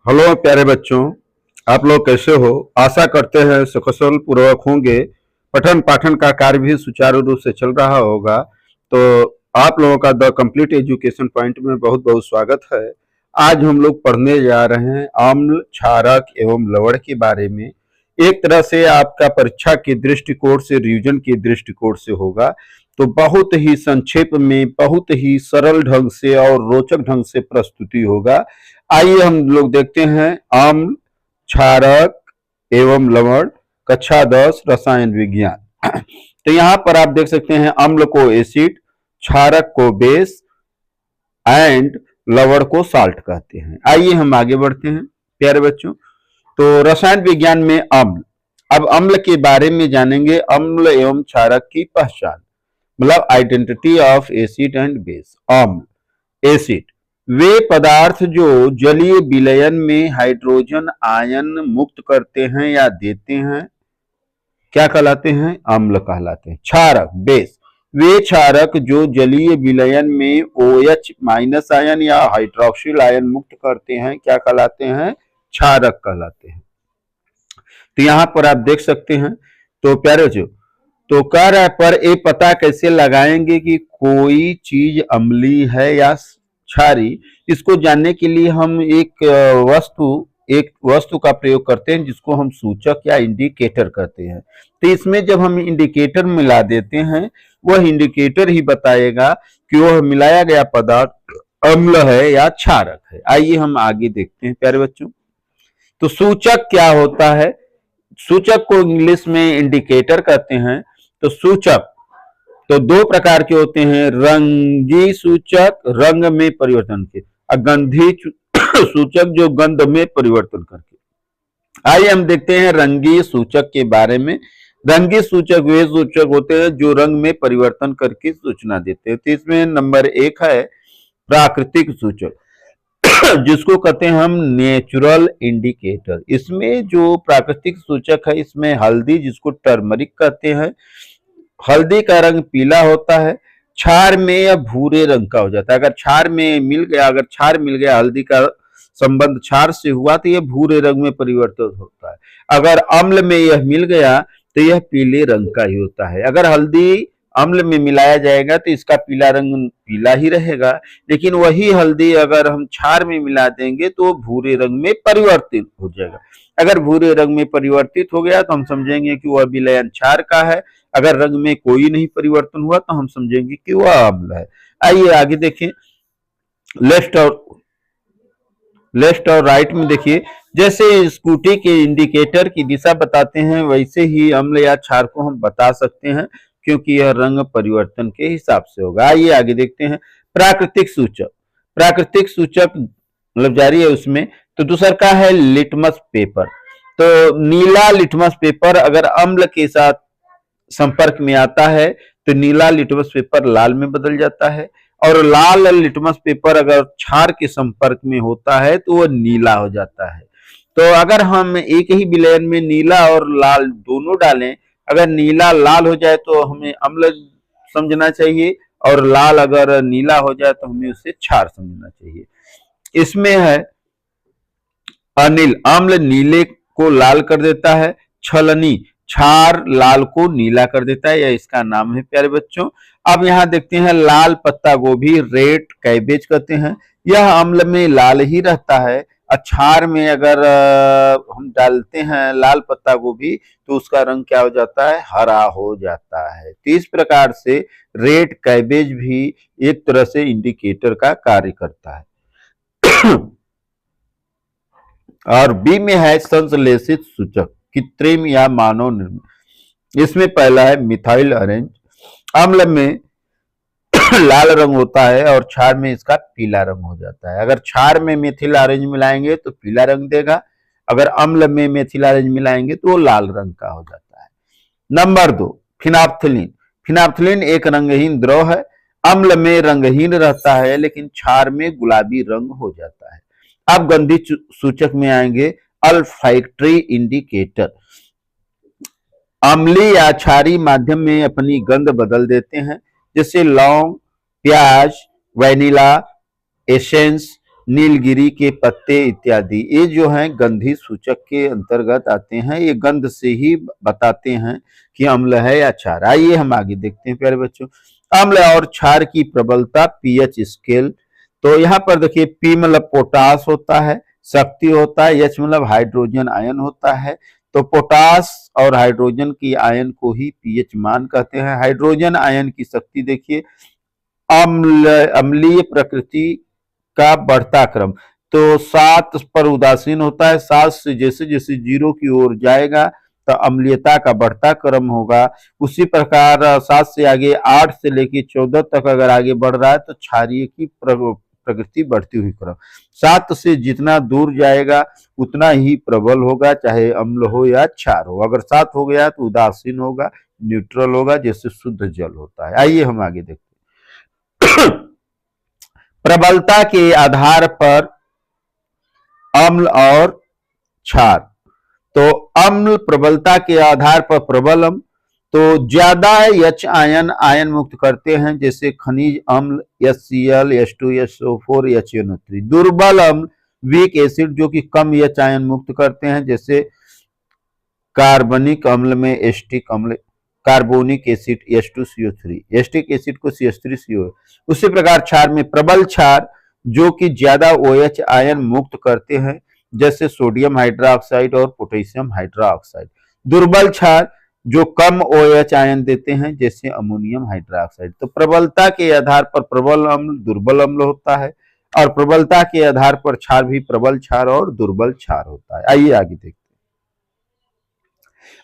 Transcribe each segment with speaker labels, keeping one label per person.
Speaker 1: Hello प्यारे बच्चों, आप लोग कैसे हो। आशा करते हैं सकुशल पूर्वक होंगे। पठन पाठन का कार्य भी सुचारू रूप से चल रहा होगा। तो आप लोगों का द कंप्लीट एजुकेशन पॉइंट में बहुत बहुत स्वागत है। आज हम लोग पढ़ने जा रहे हैं अम्ल, क्षारक एवं लवण के बारे में। एक तरह से आपका परीक्षा के दृष्टिकोण से, रिवीजन के दृष्टिकोण से होगा। तो बहुत ही संक्षेप में, बहुत ही सरल ढंग से और रोचक ढंग से प्रस्तुति होगा। आइए हम लोग देखते हैं अम्ल, क्षारक एवं लवण, कक्षा 10 रसायन विज्ञान। तो यहाँ पर आप देख सकते हैं अम्ल को एसिड, क्षारक को बेस एंड लवण को साल्ट कहते हैं। आइए हम आगे बढ़ते हैं प्यारे बच्चों। तो रसायन विज्ञान में अम्ल, अब अम्ल के बारे में जानेंगे। अम्ल एवं क्षारक की पहचान, मतलब identity of acid and base. अम्ल, एसिड वे पदार्थ जो जलीय विलयन में हाइड्रोजन आयन मुक्त करते हैं या देते हैं, क्या कहलाते हैं? अम्ल कहलाते हैं। क्षारक, बेस वे क्षारक जो जलीय विलयन में OH माइनस आयन या हाइड्रोक्सिल आयन मुक्त करते हैं, क्या कहलाते हैं? क्षारक कहलाते हैं। तो यहां पर आप देख सकते हैं। तो प्यारे बच्चों, तो कह रहा है पर ये पता कैसे लगाएंगे कि कोई चीज अम्लीय है या क्षारी। इसको जानने के लिए हम एक वस्तु का प्रयोग करते हैं जिसको हम सूचक या इंडिकेटर कहते हैं। तो इसमें जब हम इंडिकेटर मिला देते हैं, वह इंडिकेटर ही बताएगा कि वह मिलाया गया पदार्थ अम्ल है या क्षारक है। आइए हम आगे देखते हैं प्यारे बच्चों। तो सूचक क्या होता है? सूचक को इंग्लिश में इंडिकेटर कहते हैं। तो सूचक तो दो प्रकार के होते हैं, रंगी सूचक रंग में परिवर्तन के, और गंधी सूचक जो गंध में परिवर्तन करके। आइए हम देखते हैं रंगी सूचक के बारे में। रंगी सूचक वे सूचक होते हैं जो रंग में परिवर्तन करके सूचना देते हैं। तो इसमें नंबर 1 है प्राकृतिक सूचक, जिसको कहते हैं हम नेचुरल इंडिकेटर। इसमें जो प्राकृतिक सूचक है, इसमें हल्दी, जिसको टर्मरिक कहते हैं, हल्दी का रंग पीला होता है, क्षार में या भूरे रंग का हो जाता है। अगर क्षार मिल गया हल्दी का संबंध क्षार से हुआ तो यह भूरे रंग में परिवर्तित होता है। अगर अम्ल में यह मिल गया तो यह पीले रंग का ही होता है। अगर हल्दी अम्ल में मिलाया जाएगा तो इसका पीला रंग पीला ही रहेगा, लेकिन वही हल्दी अगर हम क्षार में मिला देंगे तो भूरे रंग में परिवर्तित हो जाएगा। अगर भूरे रंग में परिवर्तित हो गया तो हम समझेंगे कि वह विलयन क्षार का है। अगर रंग में कोई नहीं परिवर्तन हुआ तो हम समझेंगे कि वह अम्ल है। आइए आगे देखें। लेफ्ट और राइट में देखिए, जैसे स्कूटी के इंडिकेटर की दिशा बताते हैं, वैसे ही अम्ल या क्षार को हम बता सकते हैं, क्योंकि यह रंग परिवर्तन के हिसाब से होगा। आइए आगे देखते हैं। प्राकृतिक सूचक, प्राकृतिक सूचक मतलब जारी है उसमें। तो दूसरा का है लिटमस पेपर। तो नीला लिटमस पेपर अगर अम्ल के साथ संपर्क में आता है तो नीला लिटमस पेपर लाल में बदल जाता है, और लाल लिटमस पेपर अगर क्षार के संपर्क में होता है तो वह नीला हो जाता है। तो अगर हम एक ही विलयन में नीला और लाल दोनों डालें, अगर नीला लाल हो जाए तो हमें अम्ल समझना चाहिए, और लाल अगर नीला हो जाए तो हमें उसे क्षार समझना चाहिए। इसमें है अनिल, अम्ल नीले को लाल कर देता है, छलनी क्षार लाल को नीला कर देता है, यह इसका नाम है प्यारे बच्चों। अब यहाँ देखते हैं लाल पत्ता गोभी, रेड कैबेज कहते हैं, यह अम्ल में लाल ही रहता है। क्षार में अगर हम डालते हैं लाल पत्ता गोभी तो उसका रंग क्या हो जाता है? हरा हो जाता है। तो इस प्रकार से रेड कैबेज भी एक तरह से इंडिकेटर का कार्य करता है। और बी में है संश्लेषित सूचक, कृत्रिम या मानव निर्मित। इसमें पहला है मिथाइल ऑरेंज। अम्ल में लाल रंग होता है और क्षार में इसका पीला रंग हो जाता है। अगर क्षार में मेथिल ऑरेंज मिलाएंगे तो पीला रंग देगा, अगर अम्ल में मेथिल ऑरेंज मिलाएंगे तो वो लाल रंग का हो जाता है। नंबर 2 फिनाप्थलीन। फिनाप्थलीन एक रंगहीन द्रव है, अम्ल में रंगहीन रहता है लेकिन क्षार में गुलाबी रंग हो जाता है। अब गंधी सूचक में आएंगे अल्फैक्टरी इंडिकेटर। अम्लीय या क्षारीय माध्यम में अपनी गंध बदल देते हैं, जैसे लौंग, प्याज, वैनिला एसेंस, नीलगिरी के पत्ते इत्यादि, ये जो हैं गंधी सूचक के अंतर्गत आते हैं। ये गंध से ही बताते हैं कि अम्ल है या क्षार। आइए हम आगे देखते हैं प्यारे बच्चों। अम्ल और क्षार की प्रबलता पीएच स्केल। तो यहाँ पर देखिए, पी मतलब पोटास होता है, शक्ति होता है, एच मतलब हाइड्रोजन आयन होता है। तो पोटास और हाइड्रोजन की आयन को ही पीएच मान कहते हैं। हाइड्रोजन आयन की शक्ति देखिए, अम्लीय प्रकृति का बढ़ता क्रम। तो 7 पर उदासीन होता है, 7 से जैसे जैसे 0 की ओर जाएगा तो अम्लीयता का बढ़ता क्रम होगा। उसी प्रकार 7 से आगे 8 से लेके 14 तक अगर आगे बढ़ रहा है तो क्षारीय की प्रकृति बढ़ती हुई क्रम। 7 से जितना दूर जाएगा उतना ही प्रबल होगा, चाहे अम्ल हो या क्षार हो। अगर 7 हो गया तो उदासीन होगा, न्यूट्रल होगा, जैसे शुद्ध जल होता है। आइए हम आगे देखते हैं। प्रबलता के आधार पर अम्ल और क्षार। तो अम्ल प्रबलता के आधार पर प्रबल अम्ल, तो ज्यादा एच आयन मुक्त करते हैं, जैसे खनिज अम्ल HCl, H2, SO4, HNO3। दुर्बल अम्ल वीक एसिड जो कि कम एच आयन मुक्त करते हैं, जैसे कार्बनिक अम्ल में एस्टिक अम्ल, carbonic acid H2CO3, acetic acid को CH3CO। उसी प्रकार क्षार में प्रबल क्षार जो कि ज्यादा OH आयन मुक्त करते हैं, जैसे सोडियम हाइड्रोक्साइड और पोटेशियम हाइड्रोक्साइड। दुर्बल क्षार जो कम OH आयन देते हैं, जैसे अमोनियम हाइड्रोक्साइड। तो प्रबलता के आधार पर प्रबल अम्ल दुर्बल अम्ल होता है, और प्रबलता के आधार पर क्षार भी प्रबल क्षार और दुर्बल क्षार होता है। आइए आगे देखते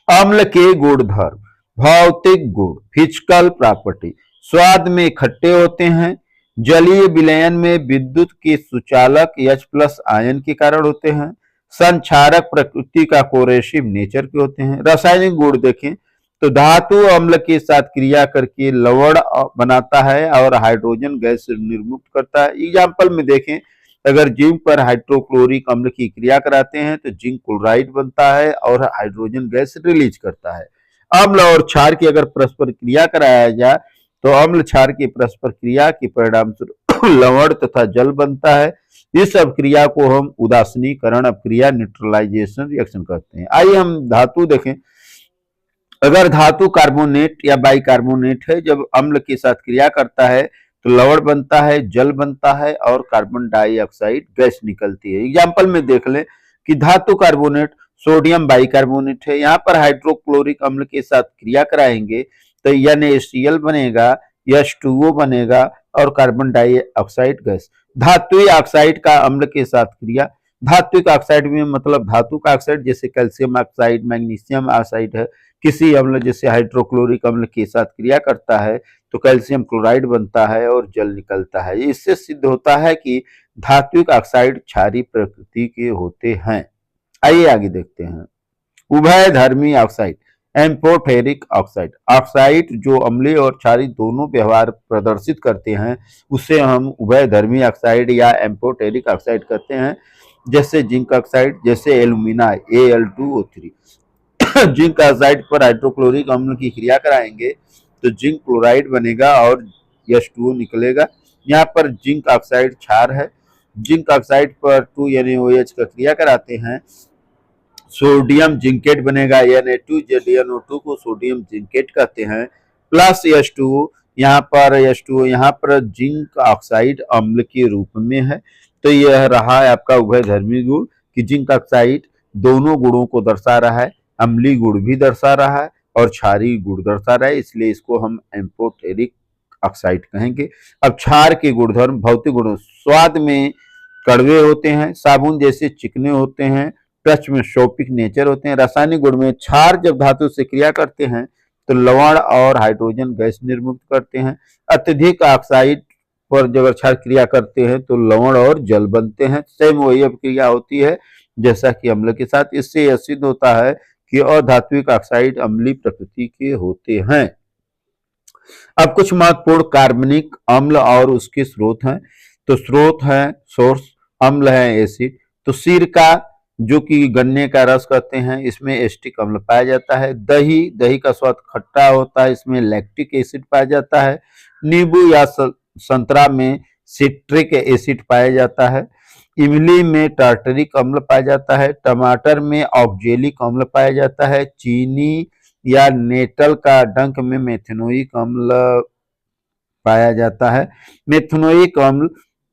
Speaker 1: हैं। अम्ल के गुणधर्म। भौतिक गुण, फिजिकल प्रॉपर्टी। स्वाद में खट्टे होते हैं, जलीय विलयन में विद्युत के सुचालक H+ आयन के कारण होते हैं, संक्षारक प्रकृति का कोरेसिव नेचर के होते हैं। रासायनिक गुण देखें तो धातु अम्ल के साथ क्रिया करके लवण बनाता है और हाइड्रोजन गैस निर्मुक्त करता है। एग्जाम्पल में देखें, अगर जिंक पर हाइड्रोक्लोरिक अम्ल की क्रिया कराते हैं तो जिंक क्लोराइड बनता है और हाइड्रोजन गैस रिलीज करता है। अम्ल और क्षार की अगर परस्पर क्रिया कराया जाए तो अम्ल क्षार की परस्पर क्रिया के परिणाम स्वरूप लवण तथा जल बनता है। इस अभिक्रिया को हम उदासीनीकरण अभिक्रिया, न्यूट्रलाइजेशन रिएक्शन कहते हैं। आइए हम धातु देखें। अगर धातु कार्बोनेट या बाइकार्बोनेट है, जब अम्ल के साथ क्रिया करता है तो लवण बनता है, जल बनता है और कार्बन डाइऑक्साइड गैस निकलती है। एग्जाम्पल में देख लें कि धातु कार्बोनेट सोडियम बाइकार्बोनेट है, यहाँ पर हाइड्रोक्लोरिक अम्ल के साथ क्रिया कराएंगे तो NaCl बनेगा, H2O बनेगा और कार्बन डाइऑक्साइड गैस। धात्विक ऑक्साइड का अम्ल के साथ क्रिया, धात्विक ऑक्साइड में मतलब धातु का ऑक्साइड, जैसे कैल्शियम ऑक्साइड, मैग्नीशियम ऑक्साइड है, किसी अम्ल जैसे हाइड्रोक्लोरिक अम्ल के साथ क्रिया करता है तो कैल्शियम क्लोराइड बनता है और जल निकलता है। इससे सिद्ध होता है कि धात्विक ऑक्साइड क्षारीय प्रकृति के होते हैं। आइए आगे देखते हैं। उभयधर्मी ऑक्साइड, एम्फोटेरिक ऑक्साइड। ऑक्साइड जो अम्लीय और क्षारीय दोनों व्यवहार प्रदर्शित करते हैं उसे हम उभयधर्मी ऑक्साइड या एम्फोटेरिक ऑक्साइड कहते हैं, जैसे जिंक ऑक्साइड, जैसे एल्यूमिना Al2O3। जिंक ऑक्साइड पर हाइड्रोक्लोरिक अम्ल की क्रिया कराएंगे तो जिंक क्लोराइड बनेगा और H2O निकलेगा। यहाँ पर जिंक ऑक्साइड क्षार है। जिंक ऑक्साइड पर 2NaOH का क्रिया कराते हैं, सोडियम जिंकेट बनेगा, Na2ZnO2 को सोडियम जिंकेट कहते हैं, प्लस H2O। यहाँ पर जिंक ऑक्साइड अम्ल के रूप में है। तो यह रहा है आपका उभयधर्मी गुण कि जिंक ऑक्साइड दोनों गुणों को दर्शा रहा है, अम्लीय गुण भी दर्शा रहा है और क्षारीय गुण दर्शा रहा है, इसलिए इसको हम एम्फोटेरिक ऑक्साइड कहेंगे। अब क्षार के गुणधर्म, भौतिक गुण। स्वाद में कड़वे होते हैं, साबुन जैसे चिकने होते हैं, टच में शोपिक नेचर होते हैं। रासायनिक गुण में क्षार जब धातु से क्रिया करते हैं तो लवण और हाइड्रोजन गैस निर्मुक्त करते हैं। अत्यधिक ऑक्साइड पर जब क्षार क्रिया करते हैं तो लवण और जल बनते हैं। सेम वही अभिक्रिया होती है जैसा कि अम्ल के साथ। इससे यह सिद्ध होता है कि अधात्विक ऑक्साइड अम्लीय प्रकृति के होते हैं। अब कुछ महत्वपूर्ण कार्बनिक अम्ल और उसके स्रोत हैं। तो स्रोत है सोर्स, अम्ल है एसिड। तो सिरका जो कि गन्ने का रस कहते हैं, इसमें एस्टिक अम्ल पाया जाता है। दही का स्वाद खट्टा होता है, इसमें लैक्टिक एसिड पाया जाता है। नींबू या संतरा में सिट्रिक एसिड पाया जाता है। इमली में टार्टरिक अम्ल पाया जाता है, टमाटर में ऑक्जेलिक अम्ल पाया जाता है, चीनी या नेटल का डंक में मेथनोइक अम्ल पाया जाता है। मेथनोइक अम्ल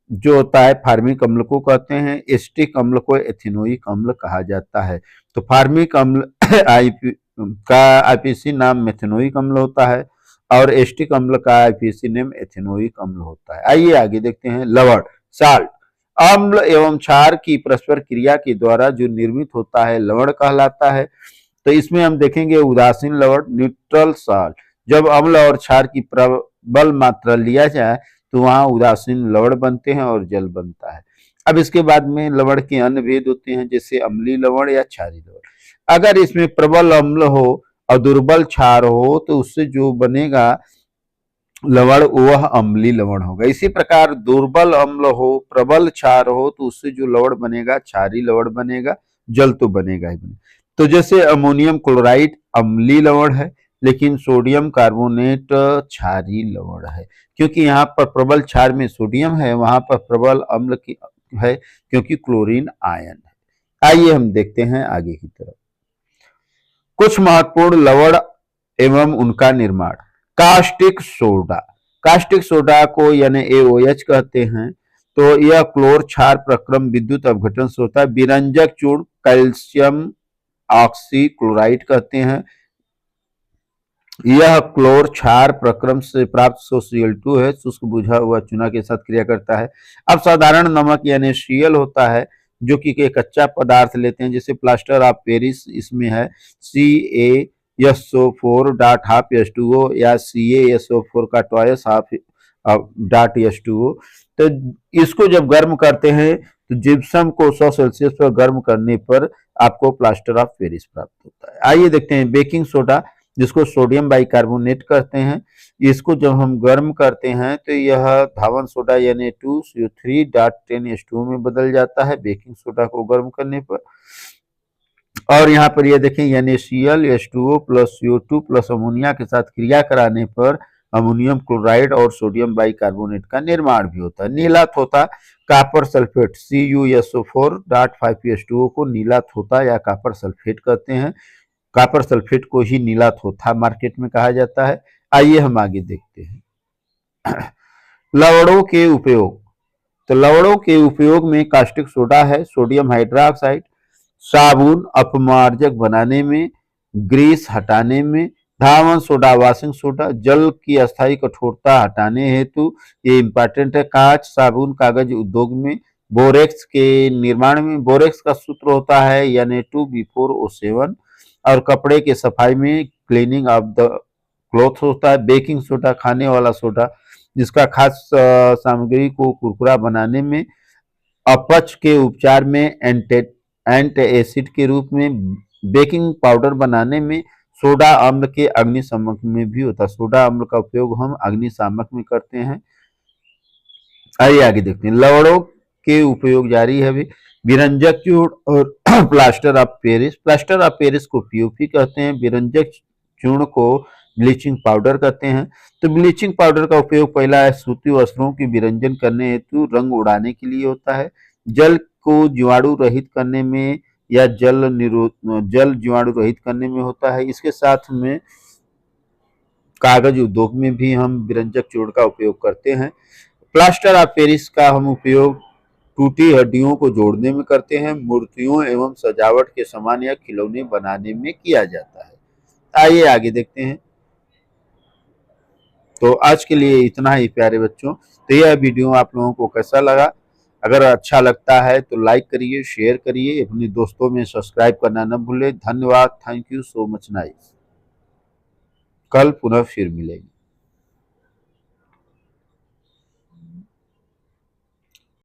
Speaker 1: जो होता है फार्मिक अम्ल को कहते हैं, एस्टिक अम्ल को एथिनोइक अम्ल कहा जाता है। तो फार्मिक अम्ल का आईपीसी नाम मेथनोइक अम्ल होता है और एस्टिक अम्ल का आईपीसी नाम एथिनोइक अम्ल होता है। आइए आगे देखते हैं लवण, साल्ट। अम्ल एवं क्षार की परस्पर क्रिया के द्वारा जो निर्मित होता है लवण कहलाता है। तो इसमें हम देखेंगे उदासीन लवण, न्यूट्रल साल्ट। जब अम्ल और क्षार की प्रबल मात्रा लिया जाए तो वहां उदासीन लवण बनते हैं और जल बनता है। अब इसके बाद में लवण के अन्य भेद होते हैं, जैसे अम्लीय लवण या क्षारीय लवण। अगर इसमें प्रबल अम्ल हो और दुर्बल क्षार हो तो उससे जो बनेगा लवण वह अम्लीय लवण होगा। इसी प्रकार दुर्बल अम्ल हो प्रबल क्षार हो तो उससे जो लवण बनेगा क्षारीय लवण बनेगा, जल तो बनेगा ही बनेगा। तो जैसे अमोनियम क्लोराइड अम्लीय लवण है, लेकिन सोडियम कार्बोनेट क्षारीय लवण है, क्योंकि यहाँ पर प्रबल क्षार में सोडियम है, वहां पर प्रबल अम्ल की है क्योंकि क्लोरीन आयन है। आइए हम देखते हैं आगे की तरफ कुछ महत्वपूर्ण लवण एवं उनका निर्माण। कास्टिक सोडा, कास्टिक सोडा को यानी AOH कहते हैं। तो यह क्लोर क्षार प्रक्रम विद्युत अपघटन से होता है। विरंजक चूर्ण कैल्शियम ऑक्सी क्लोराइड कहते हैं। यह क्लोर क्षार प्रक्रम से प्राप्त Cl2 है, शुष्क बुझा हुआ चूना के साथ क्रिया करता है। अब साधारण नमक यानी Cl होता है, जो कि एक कच्चा पदार्थ लेते हैं, जैसे प्लास्टर ऑफ पेरिस इसमें है CaSO4 डॉट हाफ H2O या CaSO4 का ट्वाइस हाफ डॉट H2O। तो इसको जब गर्म करते हैं तो जिप्सम को 100 सेल्सियस पर गर्म करने पर आपको प्लास्टर ऑफ पेरिस प्राप्त होता है। आइए देखते हैं बेकिंग सोडा, जिसको सोडियम बाइकार्बोनेट कहते हैं। इसको जब हम गर्म करते हैं तो यह धावन सोडा यानी 2CO3.10H2O में बदल जाता है बेकिंग सोडा को गर्म करने पर। और यहाँ पर यह देखें NaCl H2O plus CO2 plus ammonia के साथ क्रिया कराने पर अमोनियम क्लोराइड और सोडियम बाइकार्बोनेट का निर्माण भी होता है। नीला थोथा कॉपर सल्फेट CuSO4.5H2O को नीला थोथा या कॉपर सल्फेट कहते हैं। कॉपर सल्फेट को ही नीला थोथा मार्केट में कहा जाता है। आइए हम आगे देखते हैं लवणों के उपयोग। तो लवणों के उपयोग में कास्टिक सोडा है, सोडियम हाइड्रोक्साइड साबुन अपमार्जक बनाने में, ग्रीस हटाने में, धावन सोडा वॉशिंग सोडा जल की अस्थायी कठोरता हटाने हेतु ये इंपॉर्टेंट है। कांच साबुन कागज उद्योग में, बोरेक्स के निर्माण में, बोरेक्स का सूत्र होता है Na2B4O7 और कपड़े के सफाई में क्लीनिंग ऑफ द क्लॉथ होता है। बेकिंग सोडा खाने वाला सोडा जिसका खास सामग्री को कुरकुरा बनाने में, अपच के उपचार में, एंटी एसिड के रूप में, बेकिंग पाउडर बनाने में, सोडा अम्ल के अग्निशामक में भी होता है। सोडा अम्ल का उपयोग हम अग्निशामक में करते हैं। आइए आगे देखते हैं लवणों के उपयोग जारी है अभी। विरंजक चूर्ण और plaster of Paris, plaster of Paris को POP कहते हैं, विरंजक चूर्ण को ब्लीचिंग पाउडर कहते हैं। तो ब्लीचिंग पाउडर का उपयोग पहला है सूती वस्त्रों की विरंजन करने हेतु रंग उड़ाने के लिए होता है, जल को जीवाणु रहित करने में या जल जीवाणु रहित करने में होता है। इसके साथ में कागज उद्योग में भी हम विरंजक चूर्ण का उपयोग करते हैं। प्लास्टर ऑफ पेरिस का हम उपयोग टूटी हड्डियों को जोड़ने में करते हैं, मूर्तियों एवं सजावट के सामान या खिलौने बनाने में किया जाता है। आइए आगे देखते हैं। तो आज के लिए इतना ही प्यारे बच्चों। तो यह वीडियो आप लोगों को कैसा लगा? अगर अच्छा लगता है तो लाइक करिए, शेयर करिए, अपने दोस्तों में सब्सक्राइब करना न भूलें। धन्यवाद, thank you so much nice. कल पुनः फिर मिलेंगे।